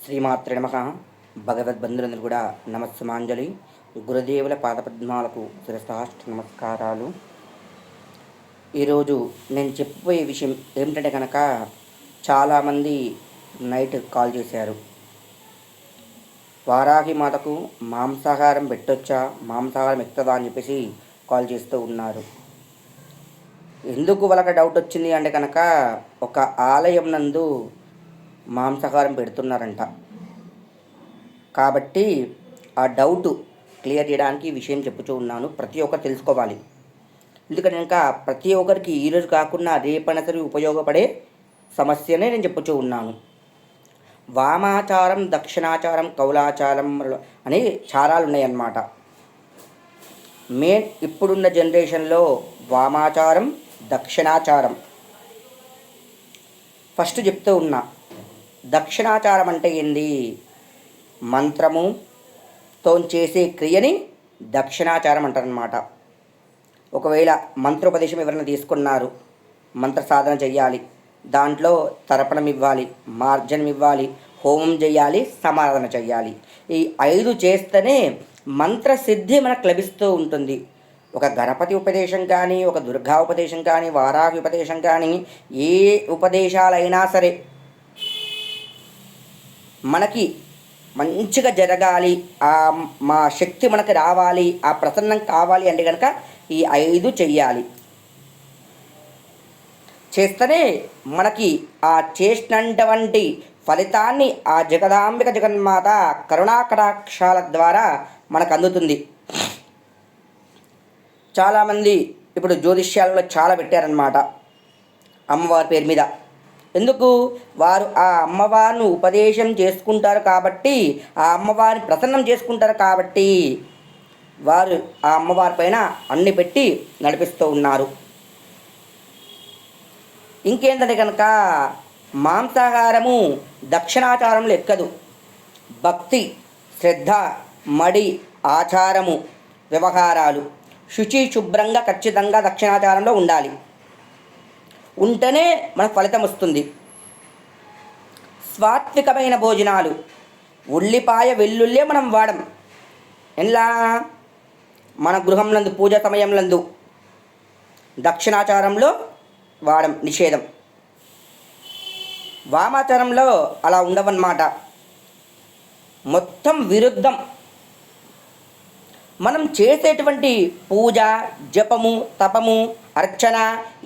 శ్రీమాత్రే నమః. భగవద్బంధులందరూ కూడా నమస్సమాంజలి. గురుదేవుల పాదపద్మాలకు శిరసాష్ట నమస్కారాలు. ఈరోజు నేను చెప్పబోయే విషయం ఏమిటంటే కనుక, చాలామంది నైట్ కాల్ చేశారు. వారాహి మాతకు మాంసాహారం పెట్టొచ్చా, మాంసాహారం ఎక్కుతుందా అని చెప్పేసి కాల్ చేస్తూ ఉన్నారు. ఎందుకు వాళ్ళకి డౌట్ వచ్చింది అంటే కనుక, ఒక ఆలయం నందు మాంసాహారం పెడుతున్నారంట. కాబట్టి ఆ డౌట్ క్లియర్ చేయడానికి ఈ విషయం చెప్పుతూ ఉన్నాను. ప్రతి ఒక్కరు తెలుసుకోవాలి. ఎందుకంటే కనుక ప్రతి ఒక్కరికి ఈరోజు కాకుండా రేపైనా సరే ఉపయోగపడే సమస్యనే నేను చెప్పుతూ ఉన్నాను. వామాచారం, దక్షిణాచారం, కౌలాచారం అనే చారాలు ఉన్నాయన్నమాట. మెయిన్ ఇప్పుడున్న జనరేషన్లో వామాచారం, దక్షిణాచారం. ఫస్ట్ చెప్తూ ఉన్నా, దక్షిణాచారం అంటే ఏంది? మంత్రముతో చేసే క్రియని దక్షిణాచారం అంటారనమాట. ఒకవేళ మంత్రోపదేశం ఎవరైనా తీసుకున్నారు, మంత్ర సాధన చెయ్యాలి, దాంట్లో తర్పణం ఇవ్వాలి, మార్జనం ఇవ్వాలి, హోమం చేయాలి, సమారాధన చెయ్యాలి. ఈ 5 చేస్తేనే మంత్రసిద్ధి మనకు లభిస్తూ ఉంటుంది. ఒక గణపతి ఉపదేశం కానీ, ఒక దుర్గా ఉపదేశం కానీ, వారాహి ఉపదేశం కానీ, ఏ ఉపదేశాలైనా సరే మనకి మంచిగా జరగాలి, మా శక్తి మనకి రావాలి, ఆ ప్రసన్నం కావాలి అంటే కనుక ఈ 5 చెయ్యాలి. చేస్తేనే మనకి ఆ చేసినటువంటి ఫలితాన్ని ఆ జగదాంబిక జగన్మాత కరుణాకటాక్షాల ద్వారా మనకు అందుతుంది. చాలామంది ఇప్పుడు జ్యోతిష్యాలలో చాలా పెట్టారన్నమాట అమ్మవారి పేరు మీద. ఎందుకు? వారు ఆ అమ్మవారిని ఉపదేశం చేసుకుంటారు కాబట్టి, ఆ అమ్మవారిని ప్రసన్నం చేసుకుంటారు కాబట్టి వారు ఆ అమ్మవారి పైన అన్ని పెట్టి నడిపిస్తూ ఉన్నారు. ఇంకేంటంటే కనుక, మాంసాహారము దక్షిణాచారంలో ఎక్కదు. భక్తి, శ్రద్ధ, మడి, ఆచారము, వ్యవహారాలు శుచి శుభ్రంగా ఖచ్చితంగా దక్షిణాచారంలో ఉండాలి. ఉంటేనే మనకు ఫలితం వస్తుంది. సాత్వికమైన భోజనాలు, ఉల్లిపాయ వెల్లుల్లే మనం వాడం. ఎలా? మన గృహంలందు పూజ సమయంలందు దక్షిణాచారంలో వాడం, నిషేధం. వామాచారంలో అలా ఉండవన్నమాట, మొత్తం విరుద్ధం. మనం చేసేటువంటి పూజ, జపము, తపము, అర్చన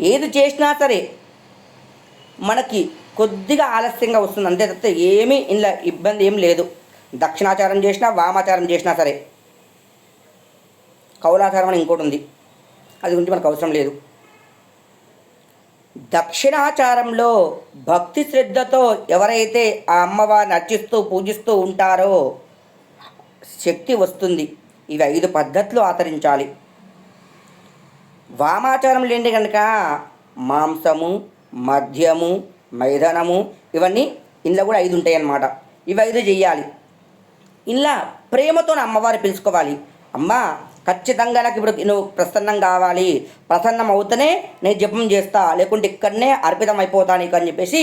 ఏది చేసినా సరే మనకి కొద్దిగా ఆలస్యంగా వస్తుంది, అంతే తప్పితే ఏమీ ఇలా ఇబ్బంది ఏం లేదు. దక్షిణాచారం చేసినా, వామాచారం చేసినా సరే. కౌలాచారం అని ఇంకోటి ఉంది, అది గురించి మనకు అవసరం లేదు. దక్షిణాచారంలో భక్తి శ్రద్ధతో ఎవరైతే ఆ అమ్మవారిని అర్చిస్తూ పూజిస్తూ ఉంటారో శక్తి వస్తుంది. ఇవి 5 పద్ధతులు ఆచరించాలి. వామాచారం లేని కనుక మాంసము, మద్యము, మైదనము ఇవన్నీ ఇందులో కూడా 5 ఉంటాయి అన్నమాట. ఇవి 5 చెయ్యాలి. ఇలా ప్రేమతో అమ్మవారు పిలుచుకోవాలి. అమ్మ, ఖచ్చితంగా నాకు ఇప్పుడు నువ్వు ప్రసన్నం కావాలి, ప్రసన్నం అవుతూనే నేను జపం చేస్తా, లేకుంటే ఇక్కడనే అర్పితం అయిపోతా నీకు అని చెప్పేసి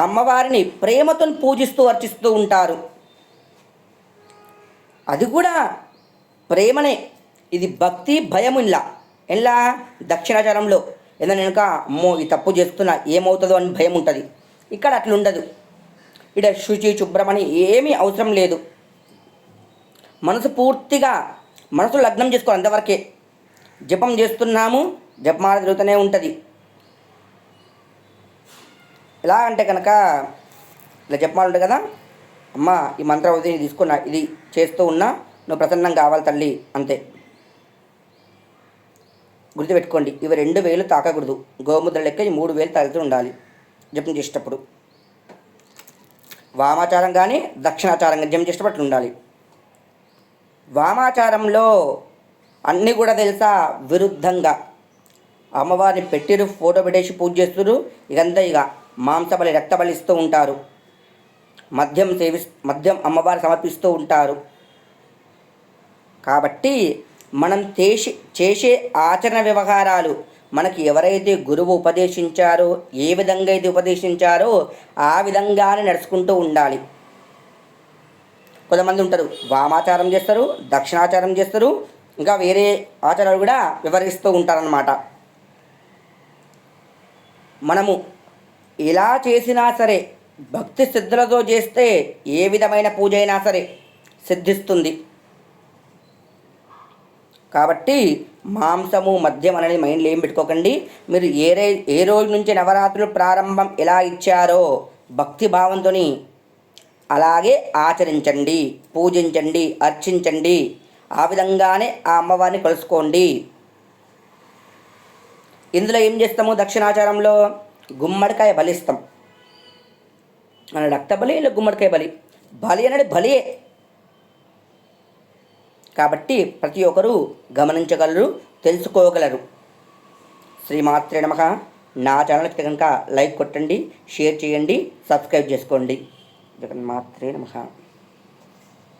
అమ్మవారిని ప్రేమతో పూజిస్తూ అర్చిస్తూ ఉంటారు. అది కూడా ప్రేమనే. ఇది భక్తి భయం. ఎలా? దక్షిణాచారంలో ఏదైనా కనుక అమ్మో ఈ తప్పు చేస్తున్నా ఏమవుతుందో అని భయం ఉంటుంది. ఇక్కడ అట్లా ఉండదు. ఇక్కడ శుచి శుభ్రమని ఏమీ అవసరం లేదు. మనసు పూర్తిగా మనసు లగ్నం చేసుకోవాలి, అంతవరకే. జపం చేస్తున్నాము, జపమాల తిరుగుతూనే ఉంటుంది. ఎలా అంటే కనుక ఇలా జపమాల ఉంటుంది కదా, అమ్మ ఈ మంత్రావధిని తీసుకున్నా, ఇది చేస్తూ ఉన్నా, నువ్వు ప్రసన్నం కావాలి తల్లి, అంతే. గుర్తుపెట్టుకోండి, ఇవి 2 వేలు తాకకూడదు. గోముద్ర లెక్క ఈ 3 వేలు తాగుతూ ఉండాలి జపం చేసేటప్పుడు. వామాచారం కానీ దక్షిణాచారం కానీ జపం చేసేటప్పుడు ఉండాలి. వామాచారంలో అన్నీ కూడా తెలుసా విరుద్ధంగా అమ్మవారిని పెట్టిరు, ఫోటో పెట్టేసి పూజ చేస్తున్నారు. ఇదంతా ఇక మాంసబలి, రక్తబలి ఇస్తూ ఉంటారు. మద్యం అమ్మవారు సమర్పిస్తూ ఉంటారు. కాబట్టి మనం చేసే ఆచరణ వ్యవహారాలు మనకి ఎవరైతే గురువు ఉపదేశించారో, ఏ విధంగా అయితే ఉపదేశించారో ఆ విధంగానే నడుచుకుంటూ ఉండాలి. కొంతమంది ఉంటారు వామాచారం చేస్తారు, దక్షిణాచారం చేస్తారు, ఇంకా వేరే ఆచారాలు కూడా వివరిస్తూ ఉంటారన్నమాట. మనము ఎలా చేసినా సరే భక్తి శ్రద్ధలతో చేస్తే ఏ విధమైన పూజ అయినా సరే సిద్ధిస్తుంది. కాబట్టి మాంసము మద్యం అనేది మైండ్లో ఏం పెట్టుకోకండి. మీరు ఏ రోజు నుంచి నవరాత్రులు ప్రారంభం ఎలా ఇచ్చారో భక్తి భావంతో అలాగే ఆచరించండి, పూజించండి, అర్చించండి. ఆ విధంగానే ఆ అమ్మవారిని కలుసుకోండి. ఇందులో ఏం చేస్తాము, దక్షిణాచారంలో గుమ్మడికాయ బలిస్తాం. మన రక్త బలి ఇలా గుమ్మడికాయ బలి. బలి అనేది బలియే. కాబట్టి ప్రతి ఒక్కరూ గమనించగలరు, తెలుసుకోగలరు. శ్రీమాత్రే నమః. నా ఛానల్కి కనుక లైక్ కొట్టండి, షేర్ చేయండి, సబ్స్క్రైబ్ చేసుకోండి. జగన్మాత్రే నమః.